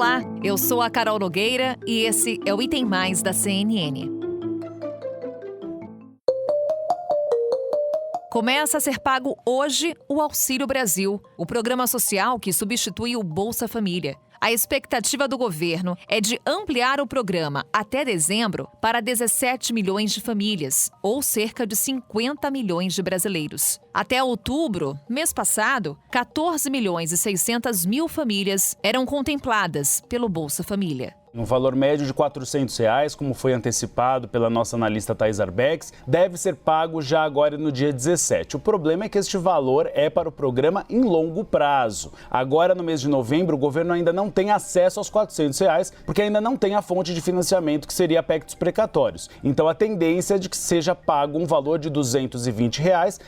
Olá, eu sou a Carol Nogueira e esse é o Item Mais da CNN. Começa a ser pago hoje o Auxílio Brasil, o programa social que substitui o Bolsa Família. A expectativa do governo é de ampliar o programa até dezembro para 17 milhões de famílias, ou cerca de 50 milhões de brasileiros. Até outubro, mês passado, 14 milhões e 600 mil famílias eram contempladas pelo Bolsa Família. Um valor médio de R$ 400, como foi antecipado pela nossa analista Thais Arbex, deve ser pago já agora no dia 17. O problema é que este valor é para o programa em longo prazo. Agora, no mês de novembro, o governo ainda não tem acesso aos R$ 400, porque ainda não tem a fonte de financiamento, que seria PEC precatórios. Então, a tendência é de que seja pago um valor de R$ 220,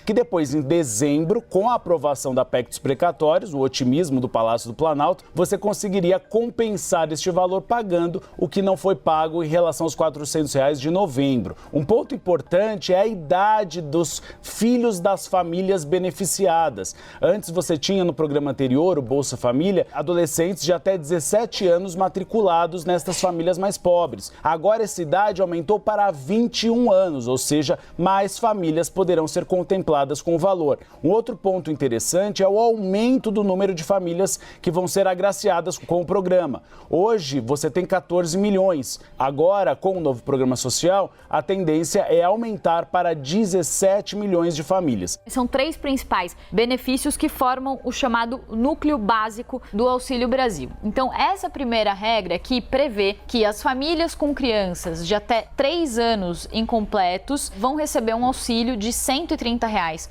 que depois, em dezembro, com a aprovação da PEC precatórios, o otimismo do Palácio do Planalto, você conseguiria compensar este valor pagando o que não foi pago em relação aos R$ 400 de novembro. Um ponto importante é a idade dos filhos das famílias beneficiadas. Antes você tinha no programa anterior, o Bolsa Família, adolescentes de até 17 anos matriculados nestas famílias mais pobres. Agora essa idade aumentou para 21 anos, ou seja, mais famílias poderão ser contempladas com o valor. Um outro ponto interessante é o aumento do número de famílias que vão ser agraciadas com o programa. Hoje você tem 14 milhões. Agora, com o novo programa social, a tendência é aumentar para 17 milhões de famílias. São três principais benefícios que formam o chamado núcleo básico do Auxílio Brasil. Então, essa primeira regra aqui prevê que as famílias com crianças de até 3 anos incompletos vão receber um auxílio de R$ 130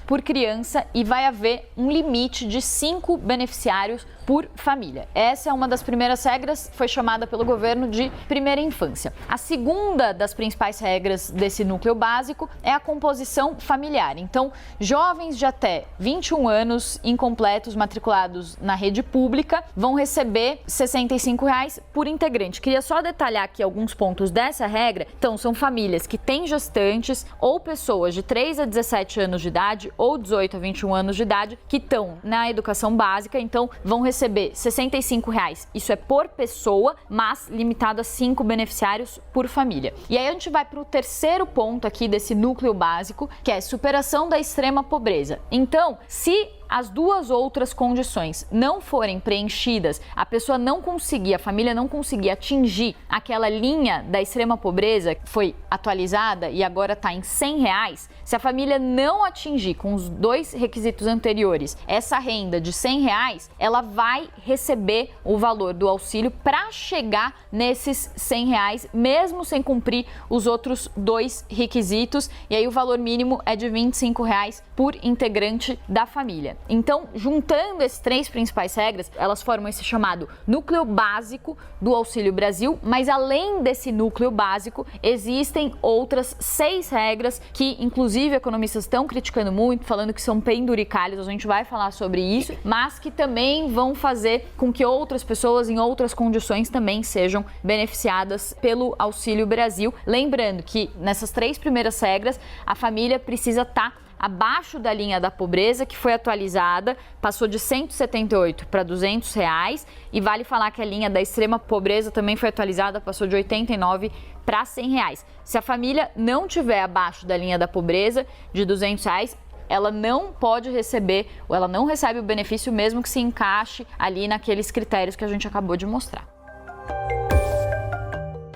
por criança e vai haver um limite de 5 beneficiários por família. Essa é uma das primeiras regras, foi chamada pelo governo de primeira infância. A segunda das principais regras desse núcleo básico é a composição familiar. Então, jovens de até 21 anos incompletos matriculados na rede pública vão receber R$ 65 por integrante. Queria só detalhar aqui alguns pontos dessa regra. Então, são famílias que têm gestantes ou pessoas de 3 a 17 anos de idade ou 18 a 21 anos de idade que estão na educação básica, então vão receber R$ 65, isso é por pessoa, mas limitado a 5 beneficiários por família. E aí a gente vai para o terceiro ponto aqui desse núcleo básico, que é superação da extrema pobreza. Então, se as duas outras condições não forem preenchidas, a pessoa não conseguir, a família não conseguir atingir aquela linha da extrema pobreza que foi atualizada e agora está em R$ 100, se a família não atingir com os dois requisitos anteriores essa renda de R$ 100, ela vai receber o valor do auxílio para chegar nesses R$ 100, mesmo sem cumprir os outros dois requisitos, e aí o valor mínimo é de R$ 25 por integrante da família. Então, juntando essas três principais regras, elas formam esse chamado núcleo básico do Auxílio Brasil, mas além desse núcleo básico, existem outras 6 regras que, inclusive, economistas estão criticando muito, falando que são penduricalhos, a gente vai falar sobre isso, mas que também vão fazer com que outras pessoas em outras condições também sejam beneficiadas pelo Auxílio Brasil. Lembrando que nessas 3 primeiras regras, a família precisa estar abaixo da linha da pobreza, que foi atualizada, passou de R$ 178 para R$ 200, e vale falar que a linha da extrema pobreza também foi atualizada, passou de R$ 89 para R$ 100. Se a família não tiver abaixo da linha da pobreza de R$ 200, ela não pode receber, ou ela não recebe o benefício mesmo que se encaixe ali naqueles critérios que a gente acabou de mostrar.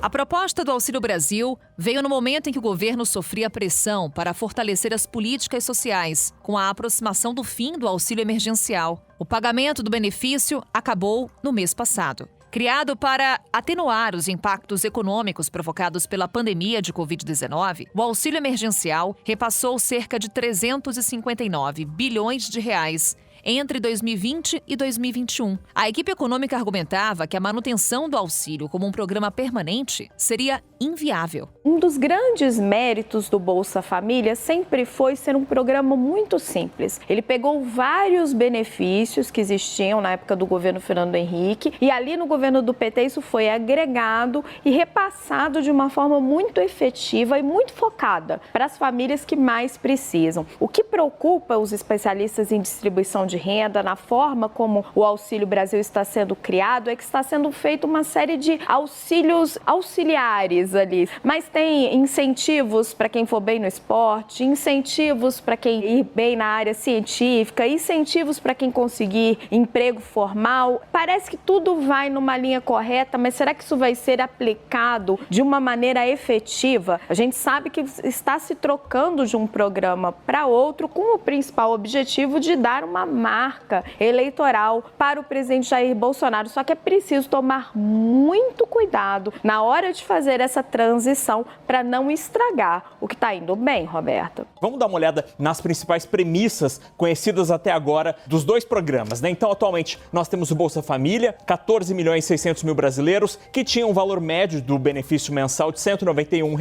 A proposta do Auxílio Brasil veio no momento em que o governo sofria pressão para fortalecer as políticas sociais, com a aproximação do fim do auxílio emergencial. O pagamento do benefício acabou no mês passado. Criado para atenuar os impactos econômicos provocados pela pandemia de Covid-19, o auxílio emergencial repassou cerca de 359 bilhões de reais entre 2020 e 2021. A equipe econômica argumentava que a manutenção do auxílio como um programa permanente seria inviável. Um dos grandes méritos do Bolsa Família sempre foi ser um programa muito simples. Ele pegou vários benefícios que existiam na época do governo Fernando Henrique e ali no governo do PT isso foi agregado e repassado de uma forma muito efetiva e muito focada para as famílias que mais precisam. O que preocupa os especialistas em distribuição de de renda, na forma como o Auxílio Brasil está sendo criado, é que está sendo feita uma série de auxílios auxiliares ali. Mas tem incentivos para quem for bem no esporte, incentivos para quem ir bem na área científica, incentivos para quem conseguir emprego formal. Parece que tudo vai numa linha correta, mas será que isso vai ser aplicado de uma maneira efetiva? A gente sabe que está se trocando de um programa para outro com o principal objetivo de dar uma marca eleitoral para o presidente Jair Bolsonaro. Só que é preciso tomar muito cuidado na hora de fazer essa transição para não estragar o que está indo bem, Roberto. Vamos dar uma olhada nas principais premissas conhecidas até agora dos dois programas, né? Então, atualmente, nós temos o Bolsa Família, 14.600.000 brasileiros que tinham um valor médio do benefício mensal de R$ 191.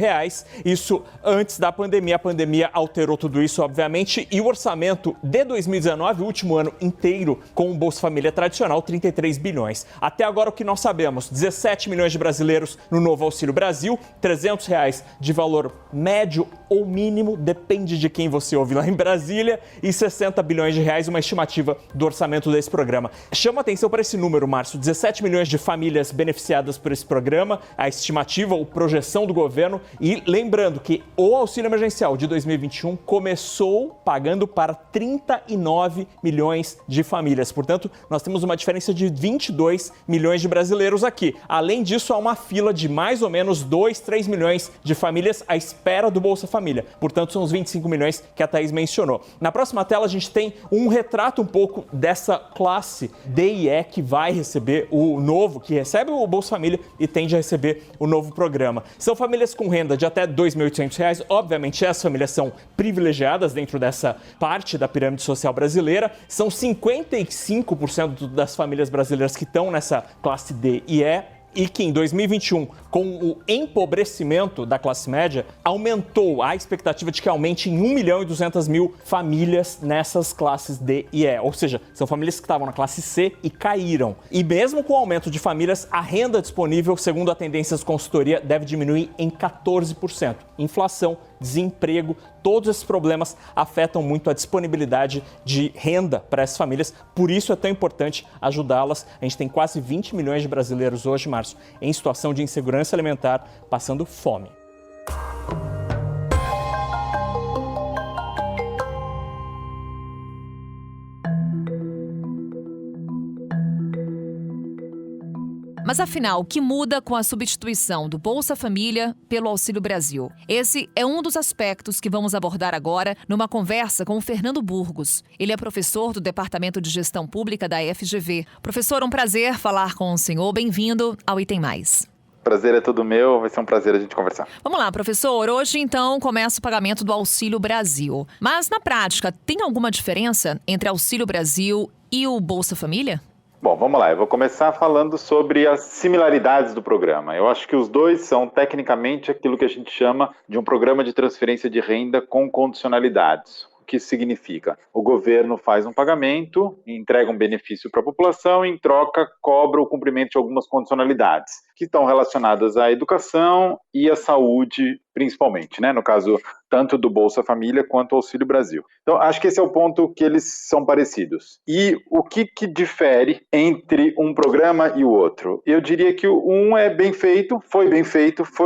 Isso antes da pandemia. A pandemia alterou tudo isso, obviamente, e o orçamento de 2019, o último ano inteiro, com o Bolsa Família tradicional, 33 bilhões. Até agora, o que nós sabemos, 17 milhões de brasileiros no novo Auxílio Brasil, R$ 300 de valor médio ou mínimo, depende de quem você ouve lá em Brasília, e 60 bilhões de reais, uma estimativa do orçamento desse programa. Chama atenção para esse número, Márcio, 17 milhões de famílias beneficiadas por esse programa, a estimativa ou projeção do governo, e lembrando que o auxílio emergencial de 2021 começou pagando para 39 milhões de famílias. Portanto, nós temos uma diferença de 22 milhões de brasileiros aqui. Além disso, há uma fila de mais ou menos 2, 3 milhões de famílias à espera do Bolsa Família. Portanto, são os 25 milhões que a Thaís mencionou. Na próxima tela, a gente tem um retrato um pouco dessa classe D e E que vai receber o novo, que recebe o Bolsa Família e tende a receber o novo programa. São famílias com renda de até R$ 2.800. Obviamente, essas famílias são privilegiadas dentro dessa parte da pirâmide social brasileira. São 55% das famílias brasileiras que estão nessa classe D e E. E que em 2021, com o empobrecimento da classe média, aumentou a expectativa de que aumente em 1.200.000 famílias nessas classes D e E. Ou seja, são famílias que estavam na classe C e caíram. E mesmo com o aumento de famílias, a renda disponível, segundo a Tendências Consultoria, deve diminuir em 14%. Inflação, desemprego, todos esses problemas afetam muito a disponibilidade de renda para essas famílias. Por isso é tão importante ajudá-las. A gente tem quase 20 milhões de brasileiros hoje, Márcio, em situação de insegurança alimentar, passando fome. Mas afinal, o que muda com a substituição do Bolsa Família pelo Auxílio Brasil? Esse é um dos aspectos que vamos abordar agora numa conversa com o Fernando Burgos. Ele é professor do Departamento de Gestão Pública da FGV. Professor, um prazer falar com o senhor. Bem-vindo ao Item Mais. Prazer é todo meu, vai ser um prazer a gente conversar. Vamos lá, professor. Hoje, então, começa o pagamento do Auxílio Brasil. Mas, na prática, tem alguma diferença entre Auxílio Brasil e o Bolsa Família? Bom, vamos lá. Eu vou começar falando sobre as similaridades do programa. Eu acho que os dois são, tecnicamente, aquilo que a gente chama de um programa de transferência de renda com condicionalidades. O que isso significa? O governo faz um pagamento, entrega um benefício para a população e, em troca, cobra o cumprimento de algumas condicionalidades, que estão relacionadas à educação e à saúde, principalmente, né? No caso, tanto do Bolsa Família quanto do Auxílio Brasil. Então, acho que esse é o ponto que eles são parecidos. E o que difere entre um programa e o outro? Eu diria que um é bem feito, foi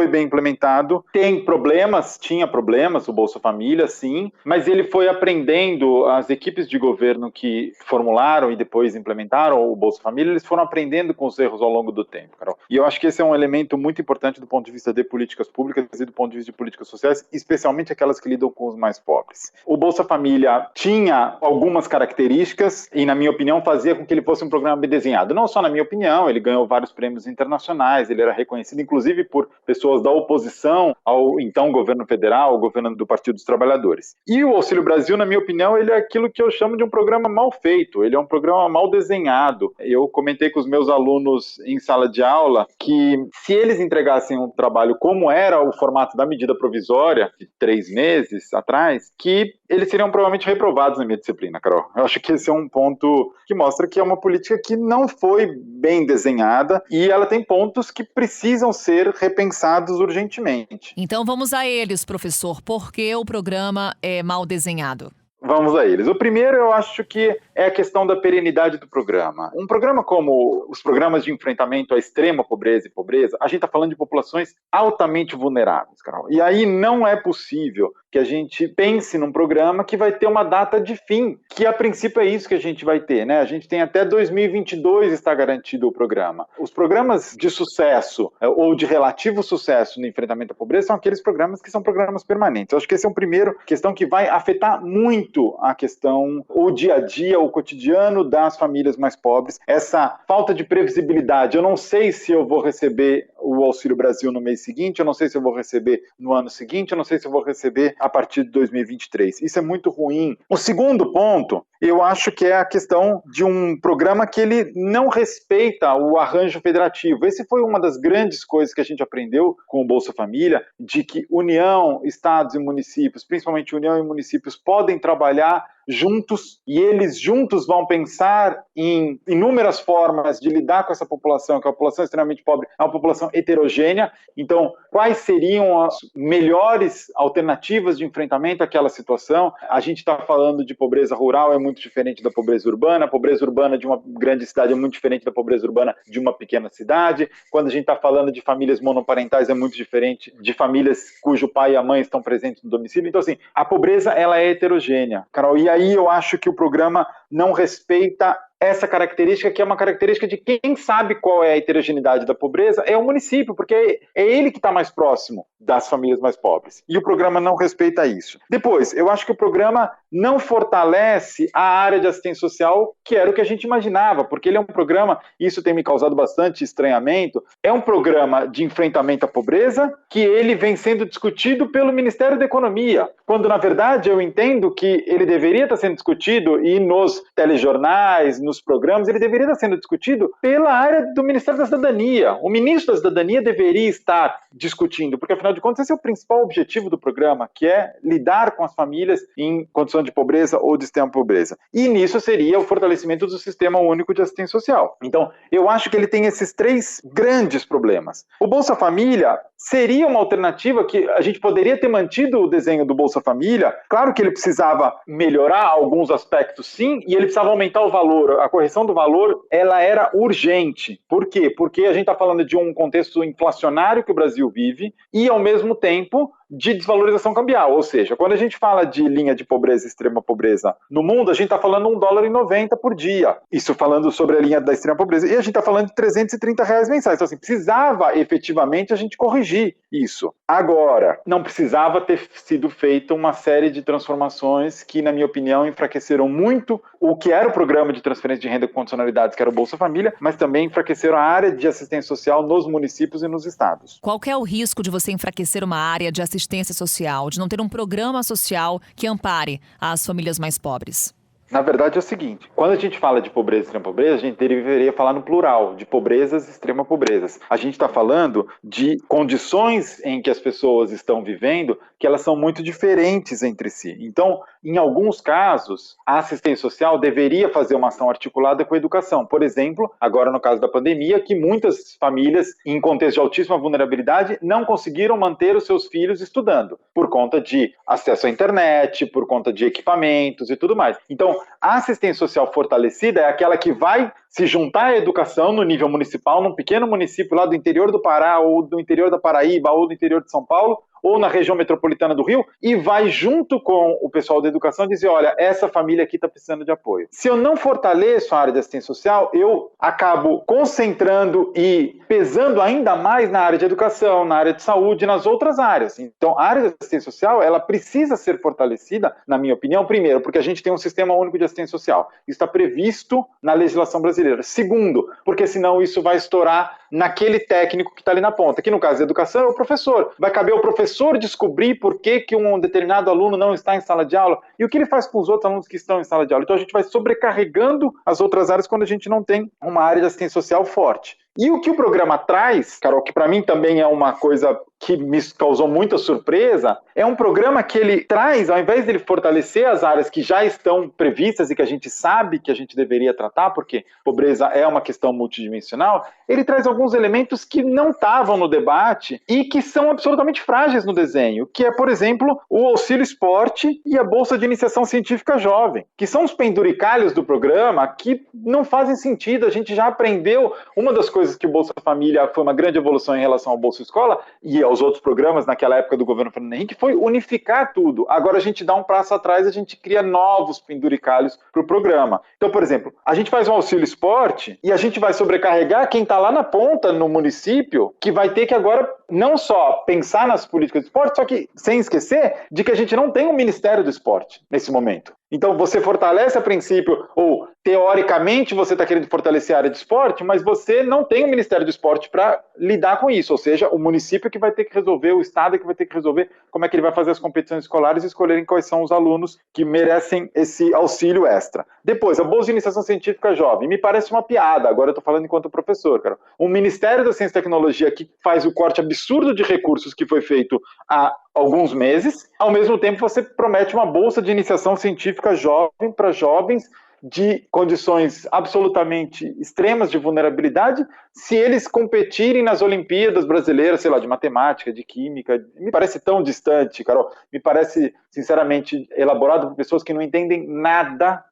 bem implementado. Tem problemas, tinha problemas, o Bolsa Família, sim, mas ele foi aprendendo, as equipes de governo que formularam e depois implementaram o Bolsa Família, eles foram aprendendo com os erros ao longo do tempo, Carol. E eu acho que esse é um elemento muito importante do ponto de vista de políticas públicas e do ponto de vista de políticas sociais, especialmente aquelas que lidam com os mais pobres. O Bolsa Família tinha algumas características e, na minha opinião, fazia com que ele fosse um programa bem desenhado. Não só na minha opinião, ele ganhou vários prêmios internacionais, ele era reconhecido, inclusive, por pessoas da oposição ao, então, governo federal, ao governo do Partido dos Trabalhadores. E o Auxílio Brasil, na minha opinião, ele é aquilo que eu chamo de um programa mal feito, ele é um programa mal desenhado. Eu comentei com os meus alunos em sala de aula que, se eles entregassem um trabalho como era o formato da medida provisória, de 3 meses atrás, que eles seriam provavelmente reprovados na minha disciplina, Carol. Eu acho que esse é um ponto que mostra que é uma política que não foi bem desenhada e ela tem pontos que precisam ser repensados urgentemente. Então vamos a eles, professor. Por que o programa é mal desenhado? Vamos a eles. O primeiro, eu acho que é a questão da perenidade do programa. Um programa como os programas de enfrentamento à extrema pobreza e pobreza, a gente está falando de populações altamente vulneráveis, Carol. E aí não é possível que a gente pense num programa que vai ter uma data de fim, que a princípio é isso que a gente vai ter, né? A gente tem até 2022 está garantido o programa. Os programas de sucesso ou de relativo sucesso no enfrentamento à pobreza são aqueles programas que são programas permanentes. Eu acho que esse é um primeiro questão que vai afetar muito a questão, o dia a dia, o cotidiano das famílias mais pobres. Essa falta de previsibilidade, eu não sei se eu vou receber o Auxílio Brasil no mês seguinte, eu não sei se eu vou receber no ano seguinte, eu não sei se eu vou receber a partir de 2023. Isso é muito ruim. O segundo ponto, eu acho que é a questão de um programa que ele não respeita o arranjo federativo. Esse foi uma das grandes coisas que a gente aprendeu com o Bolsa Família, de que União, Estados e municípios, principalmente União e municípios, podem trabalhar juntos e eles juntos vão pensar em inúmeras formas de lidar com essa população, que é uma população extremamente pobre, é uma população heterogênea. Então, quais seriam as melhores alternativas de enfrentamento àquela situação? A gente está falando de pobreza rural, é muito diferente da pobreza urbana. A pobreza urbana de uma grande cidade é muito diferente da pobreza urbana de uma pequena cidade. Quando a gente está falando de famílias monoparentais, é muito diferente de famílias cujo pai e a mãe estão presentes no domicílio. Então, assim, a pobreza, ela é heterogênea, Carol. E aí eu acho que o programa não respeita essa característica, que é uma característica de quem sabe qual é a heterogeneidade da pobreza, é o município, porque é ele que está mais próximo das famílias mais pobres. E o programa não respeita isso. Depois, eu acho que o programa não fortalece a área de assistência social, que era o que a gente imaginava, porque ele é um programa, isso tem me causado bastante estranhamento, é um programa de enfrentamento à pobreza, que ele vem sendo discutido pelo Ministério da Economia, quando, na verdade, eu entendo que ele deveria estar sendo discutido, e nos telejornais, nos programas, ele deveria estar sendo discutido pela área do Ministério da Cidadania. O ministro da Cidadania deveria estar discutindo, porque, afinal de contas, esse é o principal objetivo do programa, que é lidar com as famílias em condição de pobreza ou de extrema pobreza. E nisso seria o fortalecimento do Sistema Único de Assistência Social. Então, eu acho que ele tem esses três grandes problemas. O Bolsa Família seria uma alternativa que a gente poderia ter mantido o desenho do Bolsa Família. Claro que ele precisava melhorar alguns aspectos, sim, e ele precisava aumentar o valor. A correção do valor, ela era urgente. Por quê? Porque a gente está falando de um contexto inflacionário que o Brasil vive e, ao mesmo tempo, de desvalorização cambial, ou seja, quando a gente fala de linha de pobreza e extrema pobreza no mundo, a gente está falando $1,90 por dia, isso falando sobre a linha da extrema pobreza, e a gente está falando de R$330 mensais, então assim, precisava efetivamente a gente corrigir isso. Agora, não precisava ter sido feita uma série de transformações que, na minha opinião, enfraqueceram muito o que era o programa de transferência de renda com condicionalidades, que era o Bolsa Família, mas também enfraqueceram a área de assistência social nos municípios e nos estados. Qual que é o risco de você enfraquecer uma área de assistência social, de não ter um programa social que ampare as famílias mais pobres? Na verdade é o seguinte, quando a gente fala de pobreza e extrema pobreza, a gente deveria falar no plural, de pobrezas e extrema pobrezas. A gente está falando de condições em que as pessoas estão vivendo que elas são muito diferentes entre si. Então, em alguns casos, a assistência social deveria fazer uma ação articulada com a educação. Por exemplo, agora no caso da pandemia, que muitas famílias, em contexto de altíssima vulnerabilidade, não conseguiram manter os seus filhos estudando, por conta de acesso à internet, por conta de equipamentos e tudo mais. Então, a assistência social fortalecida é aquela que vai se juntar à educação no nível municipal, num pequeno município lá do interior do Pará, ou do interior da Paraíba, ou do interior de São Paulo, ou na região metropolitana do Rio, e vai junto com o pessoal da educação dizer, olha, essa família aqui está precisando de apoio. Se eu não fortaleço a área de assistência social, eu acabo concentrando e pesando ainda mais na área de educação, na área de saúde e nas outras áreas. Então, a área de assistência social, ela precisa ser fortalecida, na minha opinião, primeiro, porque a gente tem um sistema único de assistência social. Isso está previsto na legislação brasileira. Segundo, porque senão isso vai estourar naquele técnico que está ali na ponta, que no caso da educação é o professor. Vai caber ao professor descobrir por que um determinado aluno não está em sala de aula e o que ele faz com os outros alunos que estão em sala de aula. Então a gente vai sobrecarregando as outras áreas quando a gente não tem uma área de assistência social forte. E o que o programa traz, Carol, que para mim também é uma coisa que me causou muita surpresa, é um programa que ele traz, ao invés de ele fortalecer as áreas que já estão previstas e que a gente sabe que a gente deveria tratar, porque pobreza é uma questão multidimensional, ele traz alguns elementos que não estavam no debate e que são absolutamente frágeis no desenho, que é, por exemplo, o auxílio esporte e a Bolsa de Iniciação Científica Jovem, que são os penduricalhos do programa que não fazem sentido. A gente já aprendeu, uma das coisas que o Bolsa Família foi uma grande evolução em relação ao Bolsa Escola e aos outros programas naquela época do governo Fernando Henrique, foi unificar tudo. Agora a gente dá um passo atrás, a gente cria novos penduricalhos para o programa. Então, por exemplo, a gente faz um auxílio esporte e a gente vai sobrecarregar quem está lá na ponta, no município, que vai ter que agora não só pensar nas políticas de esporte, só que sem esquecer de que a gente não tem um Ministério do Esporte nesse momento. Então você fortalece a princípio, ou teoricamente você está querendo fortalecer a área de esporte, mas você não tem um Ministério do Esporte para lidar com isso, ou seja, o município que vai ter que resolver, o estado que vai ter que resolver como é que ele vai fazer as competições escolares e escolherem quais são os alunos que merecem esse auxílio extra. Depois, a Bolsa de Iniciação Científica Jovem, me parece uma piada, agora eu estou falando enquanto professor, cara. O Ministério da Ciência e Tecnologia que faz o corte absurdo de recursos que foi feito há alguns meses, ao mesmo tempo você promete uma Bolsa de Iniciação Científica Jovem para jovens de condições absolutamente extremas de vulnerabilidade, se eles competirem nas Olimpíadas brasileiras, sei lá, de matemática, de química, me parece tão distante, Carol, me parece, sinceramente, elaborado por pessoas que não entendem nada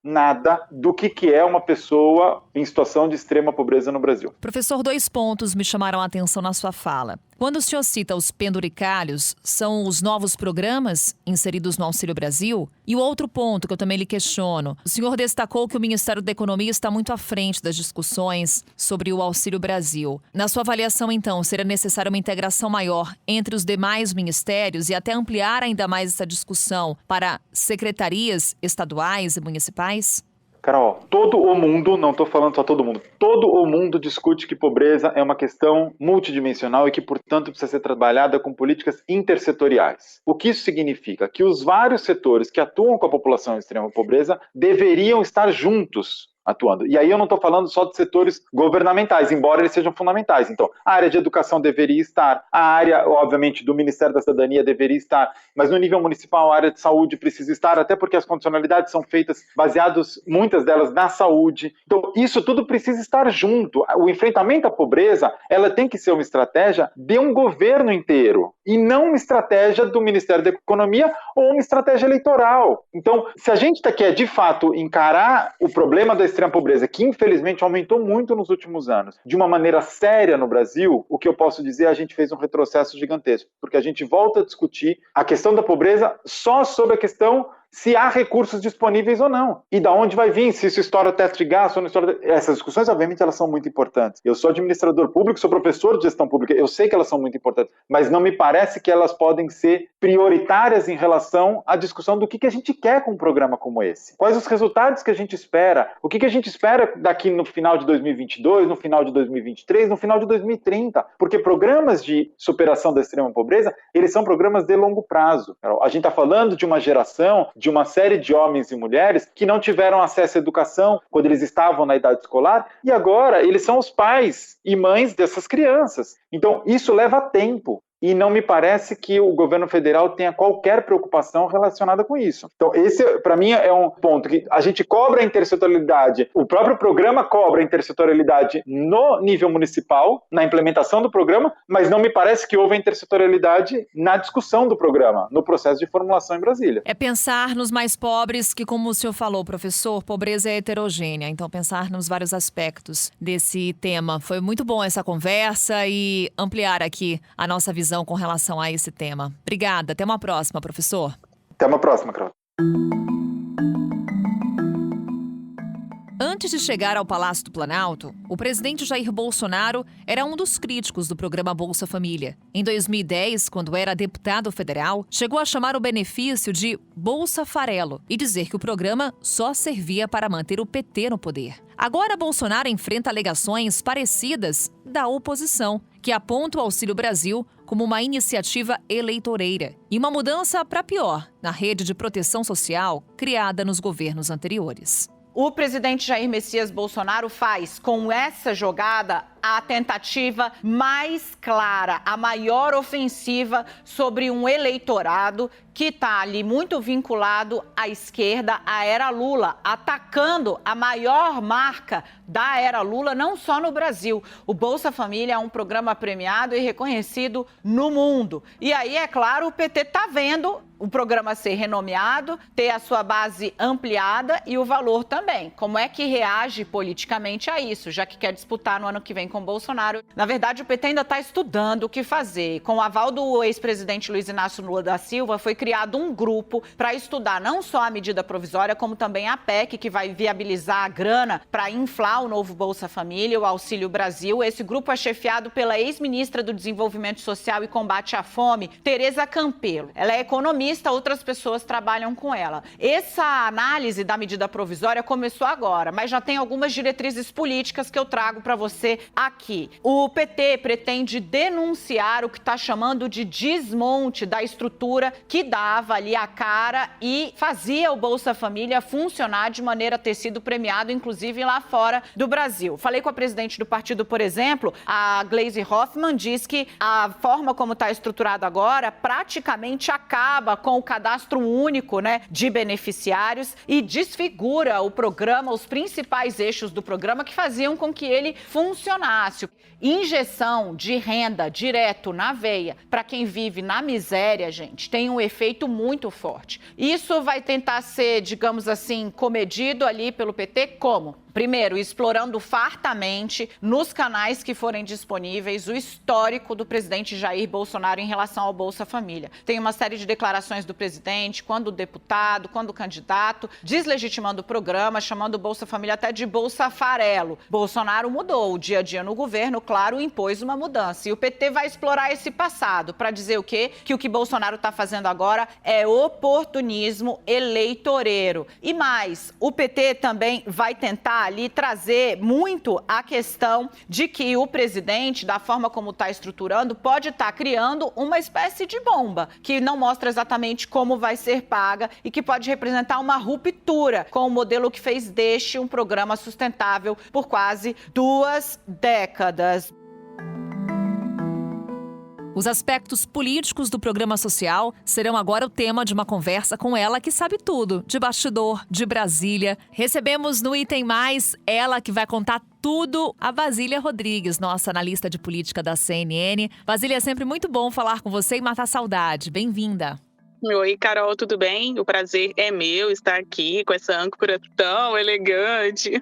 do que é uma pessoa em situação de extrema pobreza no Brasil. Professor, 2 pontos me chamaram a atenção na sua fala. Quando o senhor cita os penduricalhos, são os novos programas inseridos no Auxílio Brasil? E o outro ponto que eu também lhe questiono, o senhor destacou que o Ministério da Economia está muito à frente das discussões sobre o Auxílio Brasil. Na sua avaliação, então, seria necessária uma integração maior entre os demais ministérios e até ampliar ainda mais essa discussão para secretarias estaduais e municipais? Carol, todo o mundo, não estou falando só todo mundo, todo o mundo discute que pobreza é uma questão multidimensional e que, portanto, precisa ser trabalhada com políticas intersetoriais. O que isso significa? Que os vários setores que atuam com a população em extrema pobreza deveriam estar juntos atuando. E aí eu não estou falando só de setores governamentais, embora eles sejam fundamentais. Então, a área de educação deveria estar, a área, obviamente, do Ministério da Cidadania deveria estar, mas no nível municipal a área de saúde precisa estar, até porque as condicionalidades são feitas baseadas, muitas delas, na saúde. Então, isso tudo precisa estar junto. O enfrentamento à pobreza, ela tem que ser uma estratégia de um governo inteiro, e não uma estratégia do Ministério da Economia ou uma estratégia eleitoral. Então, se a gente quer, de fato, encarar o problema da extrema pobreza, que infelizmente aumentou muito nos últimos anos, de uma maneira séria no Brasil, o que eu posso dizer, a gente fez um retrocesso gigantesco, porque a gente volta a discutir a questão da pobreza só sobre a questão se há recursos disponíveis ou não. E da onde vai vir, se isso estoura o teto de gasto ou não estoura... Essas discussões, obviamente, elas são muito importantes. Eu sou administrador público, sou professor de gestão pública, eu sei que elas são muito importantes, mas não me parece que elas podem ser prioritárias em relação à discussão do que a gente quer com um programa como esse. Quais os resultados que a gente espera? O que a gente espera daqui no final de 2022, no final de 2023, no final de 2030? Porque programas de superação da extrema pobreza, eles são programas de longo prazo. A gente está falando de uma geração, de uma série de homens e mulheres que não tiveram acesso à educação quando eles estavam na idade escolar e agora eles são os pais e mães dessas crianças. Então, isso leva tempo. E não me parece que o governo federal tenha qualquer preocupação relacionada com isso. Então, esse, para mim, é um ponto que a gente cobra a intersetorialidade, o próprio programa cobra a intersetorialidade no nível municipal, na implementação do programa, mas não me parece que houve a intersetorialidade na discussão do programa, no processo de formulação em Brasília. É pensar nos mais pobres, que, como o senhor falou, professor, pobreza é heterogênea. Então, pensar nos vários aspectos desse tema. Foi muito bom essa conversa e ampliar aqui a nossa visão com relação a esse tema. Obrigada. Até uma próxima, professor. Até uma próxima, Carol. Antes de chegar ao Palácio do Planalto, o presidente Jair Bolsonaro era um dos críticos do programa Bolsa Família. Em 2010, quando era deputado federal, chegou a chamar o benefício de Bolsa Farelo e dizer que o programa só servia para manter o PT no poder. Agora, Bolsonaro enfrenta alegações parecidas da oposição, que aponta o Auxílio Brasil como uma iniciativa eleitoreira e uma mudança para pior na rede de proteção social criada nos governos anteriores. O presidente Jair Messias Bolsonaro faz, com essa jogada, a tentativa mais clara, a maior ofensiva sobre um eleitorado que está ali muito vinculado à esquerda, à era Lula, atacando a maior marca da era Lula, não só no Brasil. O Bolsa Família é um programa premiado e reconhecido no mundo. E aí, é claro, o PT está vendo o programa ser renomeado, ter a sua base ampliada e o valor também. Como é que reage politicamente a isso, já que quer disputar no ano que vem com Bolsonaro? Na verdade, o PT ainda está estudando o que fazer. Com o aval do ex-presidente Luiz Inácio Lula da Silva, foi criado um grupo para estudar não só a medida provisória, como também a PEC, que vai viabilizar a grana para inflar o novo Bolsa Família, o Auxílio Brasil. Esse grupo é chefiado pela ex-ministra do Desenvolvimento Social e Combate à Fome, Tereza Campelo. Ela é economista, outras pessoas trabalham com ela. Essa análise da medida provisória começou agora, mas já tem algumas diretrizes políticas que eu trago para você aqui. O PT pretende denunciar o que está chamando de desmonte da estrutura que dava ali a cara e fazia o Bolsa Família funcionar de maneira a ter sido premiado, inclusive lá fora do Brasil. Falei com a presidente do partido, por exemplo, a Gleisi Hoffmann, diz que a forma como está estruturado agora praticamente acaba com o cadastro único, de beneficiários e desfigura o programa, os principais eixos do programa que faziam com que ele funcionasse. Injeção de renda direto na veia para quem vive na miséria, gente, tem um efeito muito forte. Isso vai tentar ser, digamos assim, comedido ali pelo PT como? Primeiro, explorando fartamente nos canais que forem disponíveis o histórico do presidente Jair Bolsonaro em relação ao Bolsa Família. Tem uma série de declarações do presidente, quando deputado, quando candidato, deslegitimando o programa, chamando o Bolsa Família até de Bolsa Farelo. Bolsonaro mudou o dia a dia no governo, claro, impôs uma mudança. E o PT vai explorar esse passado para dizer o quê? Que o que Bolsonaro está fazendo agora é oportunismo eleitoreiro. E mais, o PT também vai tentar ali trazer muito a questão de que o presidente, da forma como está estruturando, pode estar criando uma espécie de bomba, que não mostra exatamente como vai ser paga e que pode representar uma ruptura com o modelo que fez deste um programa sustentável por quase 2 décadas. Os aspectos políticos do programa social serão agora o tema de uma conversa com ela que sabe tudo, de bastidor, de Brasília. Recebemos no Item Mais ela que vai contar tudo, a Basília Rodrigues, nossa analista de política da CNN. Basília, é sempre muito bom falar com você e matar saudade. Bem-vinda. Oi, Carol, tudo bem? O prazer é meu estar aqui com essa âncora tão elegante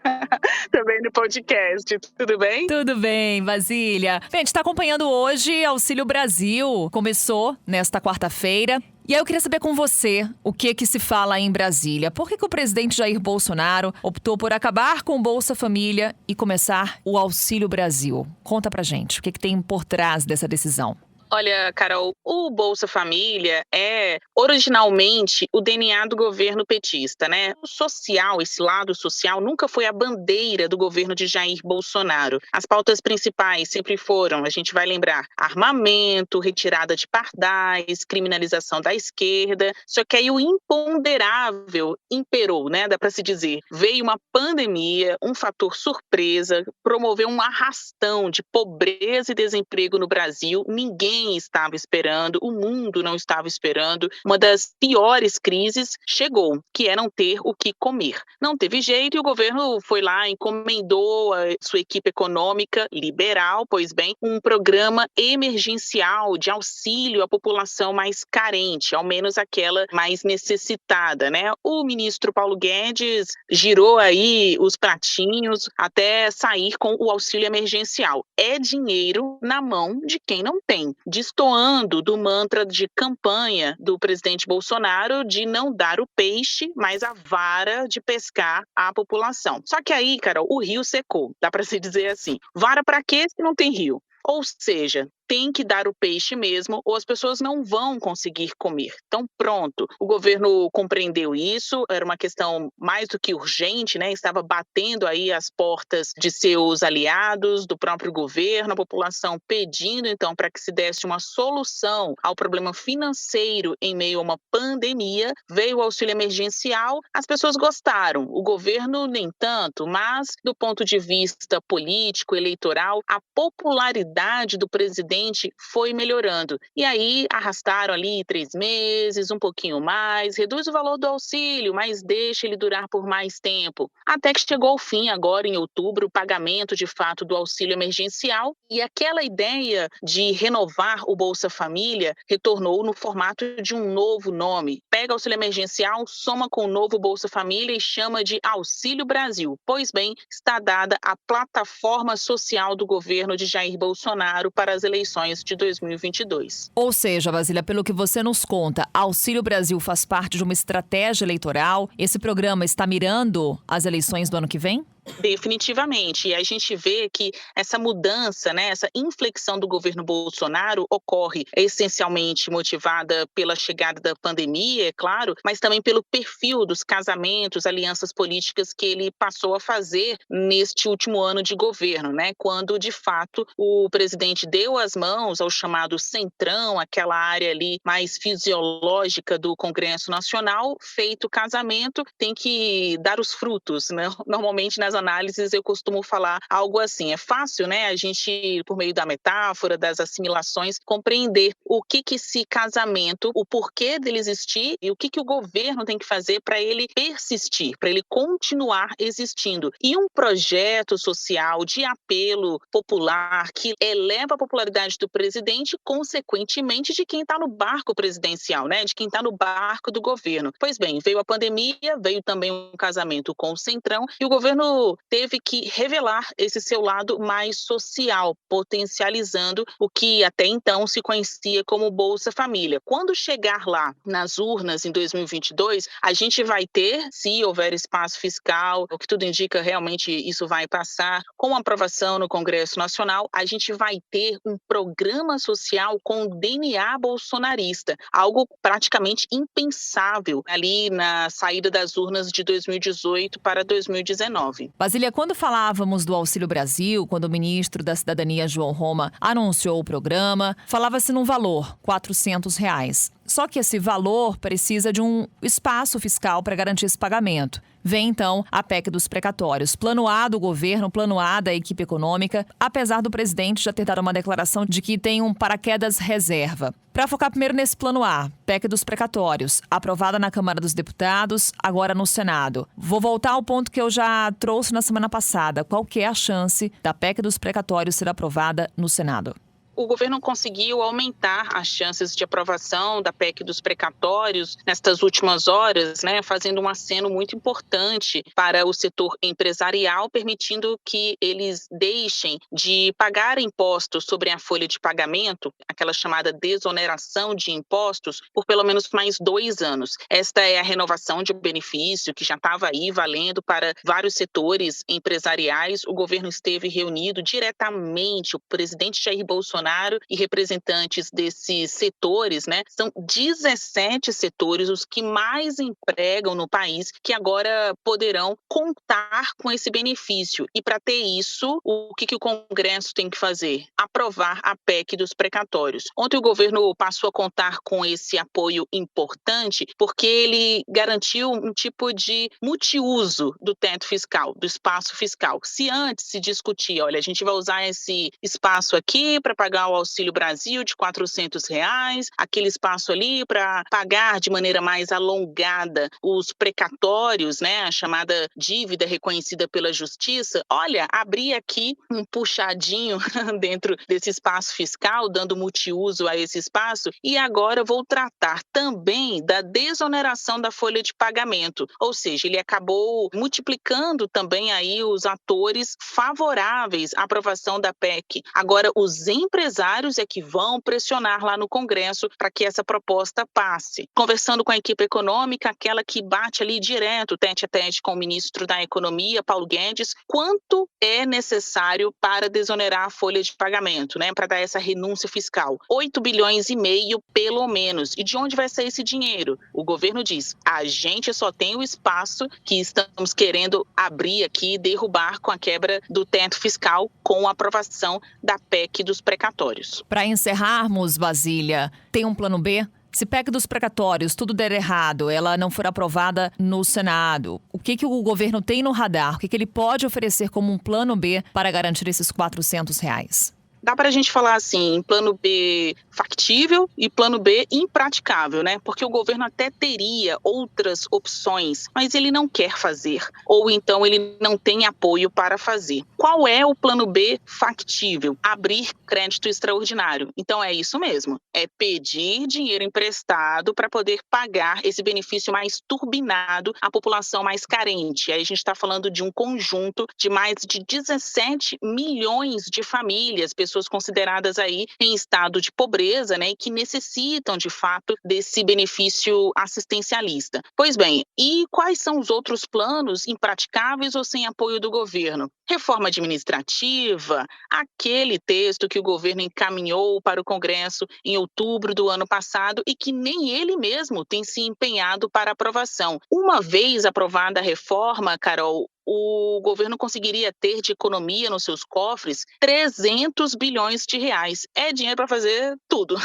também no podcast. Tudo bem? Tudo bem, Basília. Bem, a gente está acompanhando hoje Auxílio Brasil. Começou nesta quarta-feira. E aí eu queria saber com você o que se fala em Brasília. Por que o presidente Jair Bolsonaro optou por acabar com o Bolsa Família e começar o Auxílio Brasil? Conta pra gente, o que tem por trás dessa decisão? Olha, Carol, o Bolsa Família é originalmente o DNA do governo petista, né? O social, esse lado social, nunca foi a bandeira do governo de Jair Bolsonaro. As pautas principais sempre foram, a gente vai lembrar, armamento, retirada de pardais, criminalização da esquerda. Só que aí o imponderável imperou, né? Dá para se dizer. Veio uma pandemia, um fator surpresa, promoveu um arrastão de pobreza e desemprego no Brasil. Ninguém estava esperando, o mundo não estava esperando. Uma das piores crises chegou, que é não ter o que comer. Não teve jeito e o governo foi lá, encomendou a sua equipe econômica liberal, pois bem, um programa emergencial de auxílio à população mais carente, ao menos aquela mais necessitada, né? O ministro Paulo Guedes girou aí os pratinhos até sair com o auxílio emergencial. É dinheiro na mão de quem não tem, destoando do mantra de campanha do presidente Bolsonaro de não dar o peixe, mas a vara de pescar à população. Só que aí, Carol, o rio secou, dá para se dizer assim. Vara para quê se não tem rio? Ou seja, tem que dar o peixe mesmo, ou as pessoas não vão conseguir comer. Então, pronto, o governo compreendeu isso, era uma questão mais do que urgente, né? Estava batendo aí as portas de seus aliados, do próprio governo, a população pedindo, então, para que se desse uma solução ao problema financeiro em meio a uma pandemia. Veio o auxílio emergencial, as pessoas gostaram, o governo nem tanto, mas do ponto de vista político, eleitoral, a popularidade do presidente foi melhorando. E aí arrastaram ali 3 meses, um pouquinho mais, reduz o valor do auxílio, mas deixa ele durar por mais tempo. Até que chegou ao fim, agora em outubro, o pagamento de fato do auxílio emergencial, e aquela ideia de renovar o Bolsa Família retornou no formato de um novo nome. Pega o auxílio emergencial, soma com o novo Bolsa Família e chama de Auxílio Brasil. Pois bem, está dada a plataforma social do governo de Jair Bolsonaro para as eleições de 2022. Ou seja, Basília, pelo que você nos conta, Auxílio Brasil faz parte de uma estratégia eleitoral? Esse programa está mirando as eleições do ano que vem? Definitivamente. E a gente vê que essa mudança, né, essa inflexão do governo Bolsonaro ocorre essencialmente motivada pela chegada da pandemia, é claro, mas também pelo perfil dos casamentos, alianças políticas que ele passou a fazer neste último ano de governo, né, quando de fato o presidente deu as mãos ao chamado centrão, aquela área ali mais fisiológica do Congresso Nacional. Feito o casamento, tem que dar os frutos, né? Normalmente nas análises eu costumo falar algo assim, é fácil, né, a gente, por meio da metáfora, das assimilações, compreender o que esse casamento, o porquê dele existir e o que o governo tem que fazer para ele persistir, para ele continuar existindo. E um projeto social de apelo popular que eleva a popularidade do presidente, consequentemente de quem está no barco presidencial, né, de quem está no barco do governo. Pois bem, veio a pandemia, veio também um casamento com o Centrão e o governo teve que revelar esse seu lado mais social, potencializando o que até então se conhecia como Bolsa Família. Quando chegar lá nas urnas em 2022, a gente vai ter, se houver espaço fiscal, o que tudo indica realmente isso vai passar, com aprovação no Congresso Nacional, a gente vai ter um programa social com DNA bolsonarista, algo praticamente impensável ali na saída das urnas de 2018 para 2019. Basília, quando falávamos do Auxílio Brasil, quando o ministro da Cidadania, João Roma, anunciou o programa, falava-se num valor, R$400. Só que esse valor precisa de um espaço fiscal para garantir esse pagamento. Vem, então, a PEC dos precatórios. Plano A do governo, plano A da equipe econômica, apesar do presidente já ter dado uma declaração de que tem um paraquedas reserva. Para focar primeiro nesse plano A, PEC dos precatórios, aprovada na Câmara dos Deputados, agora no Senado. Vou voltar ao ponto que eu já trouxe na semana passada. Qual que é a chance da PEC dos precatórios ser aprovada no Senado? O governo conseguiu aumentar as chances de aprovação da PEC dos precatórios nestas últimas horas, né, fazendo um aceno muito importante para o setor empresarial, permitindo que eles deixem de pagar impostos sobre a folha de pagamento, aquela chamada desoneração de impostos, por pelo menos mais 2 anos. Esta é a renovação de um benefício que já estava aí valendo para vários setores empresariais. O governo esteve reunido diretamente, o presidente Jair Bolsonaro e representantes desses setores, né? São 17 setores, os que mais empregam no país, que agora poderão contar com esse benefício. E para ter isso, o que o Congresso tem que fazer? Aprovar a PEC dos precatórios. Ontem o governo passou a contar com esse apoio importante, porque ele garantiu um tipo de multiuso do teto fiscal, do espaço fiscal. Se antes se discutia, olha, a gente vai usar esse espaço aqui para pagar o Auxílio Brasil de R$400, aquele espaço ali para pagar de maneira mais alongada os precatórios, né, a chamada dívida reconhecida pela Justiça. Olha, abri aqui um puxadinho dentro desse espaço fiscal, dando multiuso a esse espaço, e agora vou tratar também da desoneração da folha de pagamento. Ou seja, ele acabou multiplicando também aí os atores favoráveis à aprovação da PEC. Agora, os empresários empresários é que vão pressionar lá no Congresso para que essa proposta passe. Conversando com a equipe econômica, aquela que bate ali direto, tete a tete com o ministro da Economia, Paulo Guedes, quanto é necessário para desonerar a folha de pagamento, né, para dar essa renúncia fiscal? 8 bilhões e meio, pelo menos. E de onde vai sair esse dinheiro? O governo diz, a gente só tem o espaço que estamos querendo abrir aqui, derrubar com a quebra do teto fiscal, com a aprovação da PEC dos precatórios. Para encerrarmos, Basília, tem um plano B? Se PEC dos precatórios tudo der errado, ela não for aprovada no Senado, o que o governo tem no radar? O que ele pode oferecer como um plano B para garantir esses R$400? Dá para a gente falar assim, plano B factível e plano B impraticável, né? Porque o governo até teria outras opções, mas ele não quer fazer, ou então ele não tem apoio para fazer. Qual é o plano B factível? Abrir crédito extraordinário. Então é isso mesmo, é pedir dinheiro emprestado para poder pagar esse benefício mais turbinado à população mais carente. Aí a gente está falando de um conjunto de mais de 17 milhões de famílias, pessoas consideradas aí em estado de pobreza, né, e que necessitam de fato desse benefício assistencialista. Pois bem, e quais são os outros planos impraticáveis ou sem apoio do governo? Reforma administrativa, aquele texto que o governo encaminhou para o Congresso em outubro do ano passado e que nem ele mesmo tem se empenhado para aprovação. Uma vez aprovada a reforma, Carol, o governo conseguiria ter de economia nos seus cofres 300 bilhões de reais. É dinheiro para fazer tudo,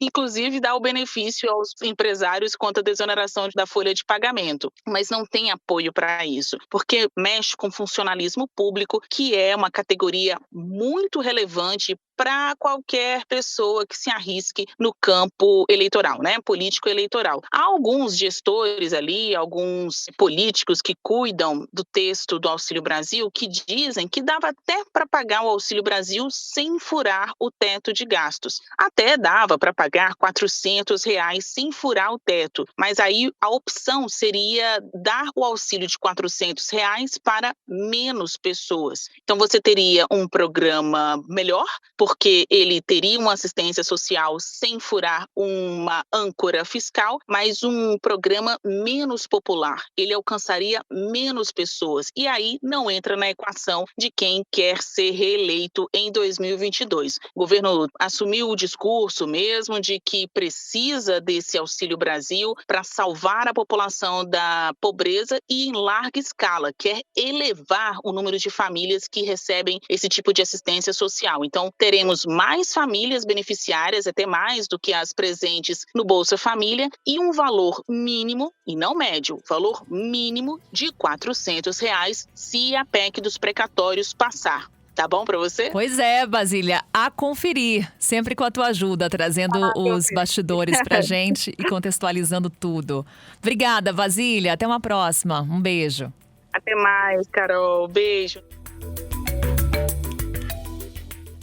inclusive dar o benefício aos empresários quanto à desoneração da folha de pagamento. Mas não tem apoio para isso, porque mexe com funcionalismo público, que é uma categoria muito relevante para qualquer pessoa que se arrisque no campo eleitoral, né, político-eleitoral. Há alguns gestores ali, alguns políticos que cuidam do texto do Auxílio Brasil que dizem que dava até para pagar o Auxílio Brasil sem furar o teto de gastos. Até dava para pagar R$400 sem furar o teto, mas aí a opção seria dar o auxílio de R$400 para menos pessoas. Então você teria um programa melhor, porque ele teria uma assistência social sem furar uma âncora fiscal, mas um programa menos popular. Ele alcançaria menos pessoas e aí não entra na equação de quem quer ser reeleito em 2022. O governo assumiu o discurso mesmo de que precisa desse Auxílio Brasil para salvar a população da pobreza e em larga escala, quer elevar o número de famílias que recebem esse tipo de assistência social. Então, teremos mais famílias beneficiárias, até mais do que as presentes no Bolsa Família, e um valor mínimo, e não médio, valor mínimo de R$400 se a PEC dos precatórios passar. Tá bom pra você? Pois é, Basília, a conferir. Sempre com a tua ajuda, trazendo os bastidores pra gente e contextualizando tudo. Obrigada, Basília. Até uma próxima. Um beijo. Até mais, Carol. Beijo.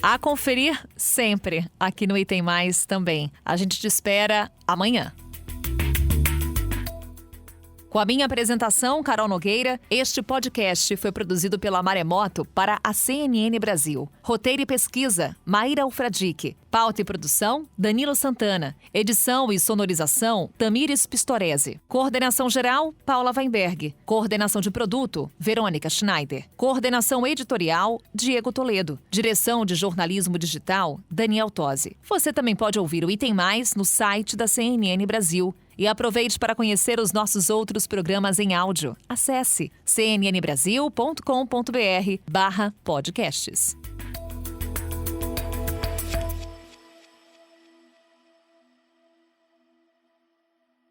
A conferir sempre aqui no Item Mais também. A gente te espera amanhã. Com a minha apresentação, Carol Nogueira, este podcast foi produzido pela Maremoto para a CNN Brasil. Roteiro e pesquisa, Maíra Alfradique. Pauta e produção, Danilo Santana. Edição e sonorização, Tamires Pistorese. Coordenação geral, Paula Weinberg. Coordenação de produto, Verônica Schneider. Coordenação editorial, Diego Toledo. Direção de jornalismo digital, Daniel Tosi. Você também pode ouvir o Item Mais no site da CNN Brasil. E aproveite para conhecer os nossos outros programas em áudio. Acesse cnnbrasil.com.br/podcasts.